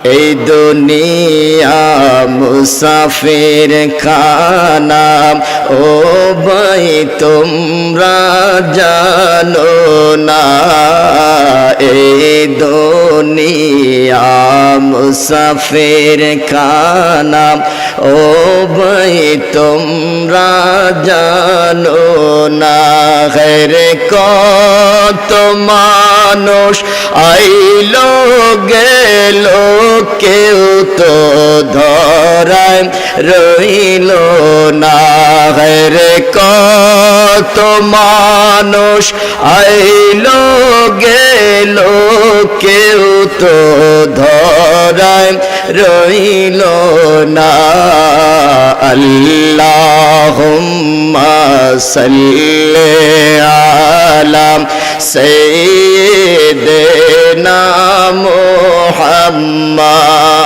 এই দুনিয়া মুসাফির খানা ও ভাই তোমরা জানো না এই দুনিয়া মুসাফির খানা ও ভাই তোমরা জানো না রে কত মানুষ আইলো গেল কেউ তো ধরায় রইল না রে কত মানুষ আইলো গেল কেউ তো ধরায় রইল না আল্লাহুম্মা সাল্লি আলা সাইয়্যিদিনা মুহাম্মাদ